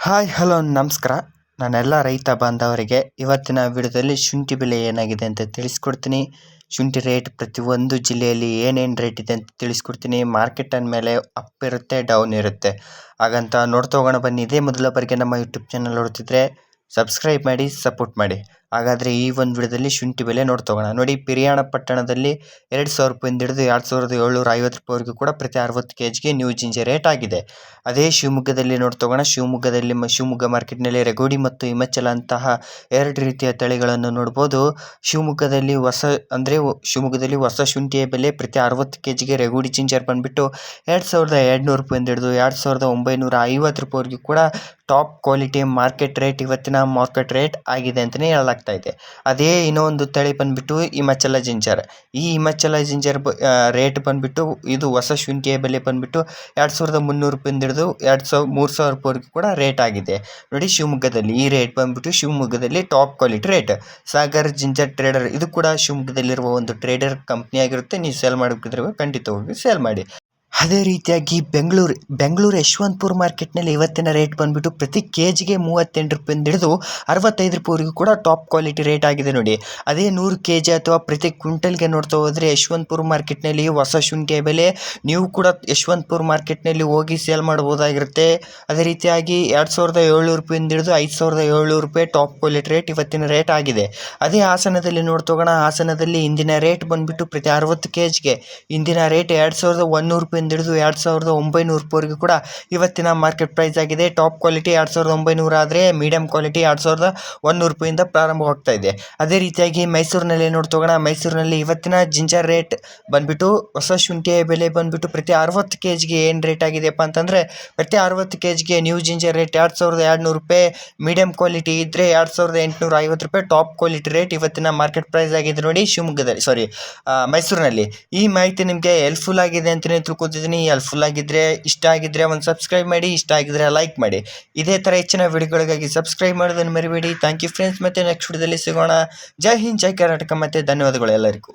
Hi hello ನಮಸ್ಕಾರ. ನಾನೆಲ್ಲ ರೈತ ಬಾಂಧವರಿಗೆ ಇವತ್ತಿನ ವಿಡಿಯೋದಲ್ಲಿ ಶುಂಠಿ ಬೆಲೆ ಏನಾಗಿದೆ ಅಂತ ತಿಳಿಸ್ಕೊಡ್ತೀನಿ. ಶುಂಠಿ ರೇಟ್ ಪ್ರತಿಯೊಂದು ಜಿಲ್ಲೆಯಲ್ಲಿ ಏನೇನು ರೇಟ್ ಇದೆ ಅಂತ ತಿಳಿಸ್ಕೊಡ್ತೀನಿ. ಮಾರ್ಕೆಟ್ ಅಂದಮೇಲೆ ಅಪ್ ಇರುತ್ತೆ, ಡೌನ್ ಇರುತ್ತೆ. ಹಾಗಂತ ನೋಡ್ತಾ ಹೋಗೋಣ ಬನ್ನಿ. ಇದೇ ಮೊದಲ ಬಾರಿಗೆ ನಮ್ಮ ಯೂಟ್ಯೂಬ್ ಚಾನಲ್ ನೋಡ್ತಿದ್ರೆ ಸಬ್ಸ್ಕ್ರೈಬ್ ಮಾಡಿ, ಸಪೋರ್ಟ್ ಮಾಡಿ. ಹಾಗಾದರೆ ಈ ಒಂದು ವಿಡಿಯೋದಲ್ಲಿ ಶುಂಠಿ ಬೆಲೆ ನೋಡ್ತಾ ಹೋಗೋಣ. ನೋಡಿ, ಪಿರಿಯಾಣ ಪಟ್ಟಣದಲ್ಲಿ 2,000 ರೂಪಾಯಿಂದ ಹಿಡಿದು 2,750 ರೂಪಾಯಿವರೆಗೂ ಕೂಡ ಪ್ರತಿ 60 kgಗೆ ನ್ಯೂ ಜಿಂಜರ್ ರೇಟ್ ಆಗಿದೆ. ಅದೇ ಶಿವಮೊಗ್ಗದಲ್ಲಿ ನೋಡ್ತಾ ಹೋಗೋಣ. ಶಿವಮೊಗ್ಗ ಮಾರ್ಕೆಟ್ನಲ್ಲಿ ರೆಗೋಡಿ ಮತ್ತು ಹಿಮಾಚಲ ಅಂತಹ 2 ರೀತಿಯ ತಳಿಗಳನ್ನು ನೋಡ್ಬೋದು. ಶಿವಮೊಗ್ಗದಲ್ಲಿ ಹೊಸ ಶುಂಠಿಯ ಬೆಲೆ ಪ್ರತಿ 60 kgಗೆ ರೆಗೋಡಿ ಜಿಂಜರ್ ಬಂದುಬಿಟ್ಟು 2,200 ರೂಪಾಯಿಂದ ಹಿಡಿದು 2,950 ರೂಪಾಯಿವರೆಗೂ ಕೂಡ ಟಾಪ್ ಕ್ವಾಲಿಟಿ ಮಾರ್ಕೆಟ್ ರೇಟ್, ಇವತ್ತಿನ ಮಾರ್ಕೆಟ್ ರೇಟ್ ಆಗಿದೆ ಅಂತಲೇ ಹೇಳಲಾಗ್ತಾ ಇದೆ. ಅದೇ ಇನ್ನೊಂದು ತಳಿ ಬಂದುಬಿಟ್ಟು ಹಿಮಾಚಲ ಜಿಂಜರ್. ಈ ಹಿಮಾಚಲ ಜಿಂಜರ್ ರೇಟ್ ಬಂದುಬಿಟ್ಟು, ಇದು ಹೊಸ ಶುಂಠಿಯ ಬೆಲೆ ಬಂದುಬಿಟ್ಟು 2,300 ರೂಪಾಯಿಂದ ಹಿಡಿದು 3,000 ರೂಪಾಯಿವರೆಗೂ ಕೂಡ ರೇಟ್ ಆಗಿದೆ. ನೋಡಿ, ಶಿವಮೊಗ್ಗದಲ್ಲಿ ಈ ರೇಟ್ ಬಂದುಬಿಟ್ಟು ಶಿವಮೊಗ್ಗದಲ್ಲಿ top quality rate. Sagar ginger trader, ಇದು ಕೂಡ ಶಿವಮೊಗ್ಗದಲ್ಲಿರುವ ಒಂದು ಟ್ರೇಡರ್ ಕಂಪ್ನಿ ಆಗಿರುತ್ತೆ. ನೀವು ಸೇಲ್ ಮಾಡಬೇಕಿದ್ರೆ ಖಂಡಿತವಾಗಿ ಸೇಲ್ ಮಾಡಿ. ಅದೇ ರೀತಿಯಾಗಿ ಬೆಂಗಳೂರು ಯಶವಂತಪುರ ಮಾರ್ಕೆಟ್ನಲ್ಲಿ ಇವತ್ತಿನ ರೇಟ್ ಬಂದುಬಿಟ್ಟು ಪ್ರತಿ ಕೆಜಿಗೆ 38 ರೂಪಾಯಿಂದ ಹಿಡಿದು 65 ರೂಪಾಯಿವರೆಗೂ ಕೂಡ ಟಾಪ್ ಕ್ವಾಲಿಟಿ ರೇಟ್ ಆಗಿದೆ. ನೋಡಿ, ಅದೇ 100 kg ಅಥವಾ ಪ್ರತಿ ಕ್ವಿಂಟಲ್ಗೆ ನೋಡ್ತಾ ಹೋದರೆ ಯಶವಂತಪುರ ಮಾರ್ಕೆಟ್ನಲ್ಲಿ ಹೊಸ ಶುಂಠಿಯ ಬೆಲೆ ನೀವು ಕೂಡ ಯಶವಂತಪುರ ಮಾರ್ಕೆಟ್ನಲ್ಲಿ ಹೋಗಿ ಸೇಲ್ ಮಾಡ್ಬೋದಾಗಿರುತ್ತೆ. ಅದೇ ರೀತಿಯಾಗಿ 2,700 ರೂಪಾಯಿಂದ ಹಿಡಿದು 5,700 ರೂಪಾಯಿ ಟಾಪ್ ಕ್ವಾಲಿಟಿ ರೇಟ್ ಇವತ್ತಿನ ರೇಟ್ ಆಗಿದೆ. ಅದೇ ಹಾಸನದಲ್ಲಿ ನೋಡ್ತಾ ಹೋಗೋಣ. ಹಾಸನದಲ್ಲಿ ಇಂದಿನ ರೇಟ್ ಬಂದುಬಿಟ್ಟು ಪ್ರತಿ 60 kgಗೆ ಇಂದಿನ ರೇಟ್ 2,100 ರೂಪಾಯಿಂದ ಹಿಡಿದು 2,900 ರೂಪಾಯಿವರೆಗೂ ಕೂಡ ಇವತ್ತಿನ ಮಾರ್ಕೆಟ್ ಪ್ರೈಸ್ ಆಗಿದೆ. ಟಾಪ್ ಕ್ವಾಲಿಟಿ 2,900 ಆದರೆ ಮೀಡಿಯಂ ಕ್ವಾಲಿಟಿ 2,100 ರೂಪಾಯಿಂದ ಪ್ರಾರಂಭವಾಗ್ತಾ ಇದೆ. ಅದೇ ರೀತಿಯಾಗಿ ಮೈಸೂರಿನಲ್ಲಿ ನೋಡ್ತಾ ಹೋಗೋಣ. ಮೈಸೂರಿನಲ್ಲಿ ಇವತ್ತಿನ ಜಿಂಜರ್ ರೇಟ್ ಬಂದುಬಿಟ್ಟು ಹೊಸ ಶುಂಠಿಯ ಬೆಲೆ ಬಂದುಬಿಟ್ಟು ಪ್ರತಿ 60 kgಗೆ ಏನು ರೇಟ್ ಆಗಿದೆಯಪ್ಪ ಅಂತಂದರೆ ಪ್ರತಿ 60 kgಗೆ ನ್ಯೂ ಜಿಂಜರ್ ರೇಟ್ 2,200 ರೂಪಾಯಿ, ಮೀಡಿಯಂ ಕ್ವಾಲಿಟಿ ಇದ್ದರೆ 2,850 ರೂಪಾಯಿ ಟಾಪ್ ಕ್ವಾಲಿಟಿ ರೇಟ್ ಇವತ್ತಿನ ಮಾರ್ಕೆಟ್ ಪ್ರೈಸ್ ಆಗಿದೆ. ನೋಡಿ, ಮೈಸೂರಿನಲ್ಲಿ. ಈ ಮಾಹಿತಿ ನಿಮಗೆ ಹೆಲ್ಪ್ಫುಲ್ ಆಗಿದೆ ಅಂತಲೇ ತಿಳ್ಕೊತೀನಿ. ಹೆಲ್ಪ್ಫುಲ್ ಆಗಿದ್ದರೆ, ಇಷ್ಟ ಆಗಿದ್ದರೆ ಒಂದು ಸಬ್ಸ್ಕ್ರೈಬ್ ಮಾಡಿ, ಇಷ್ಟ ಆಗಿದ್ದರೆ ಲೈಕ್ ಮಾಡಿ. ಇದೇ ಥರ ಹೆಚ್ಚಿನ ವಿಡಿಯೋಗಳಿಗಾಗಿ ಸಬ್ಸ್ಕ್ರೈಬ್ ಮಾಡೋದನ್ನು ಮರಿಬೇಡಿ. Thank you friends. ಮತ್ತೆ ನೆಕ್ಸ್ಟ್ ವಿಡಿಯೋದಲ್ಲಿ ಸಿಗೋಣ. ಜೈ ಹಿಂದ್, ಜೈ ಕರ್ನಾಟಕ, ಮತ್ತು ಧನ್ಯವಾದಗಳು ಎಲ್ಲರಿಗೂ.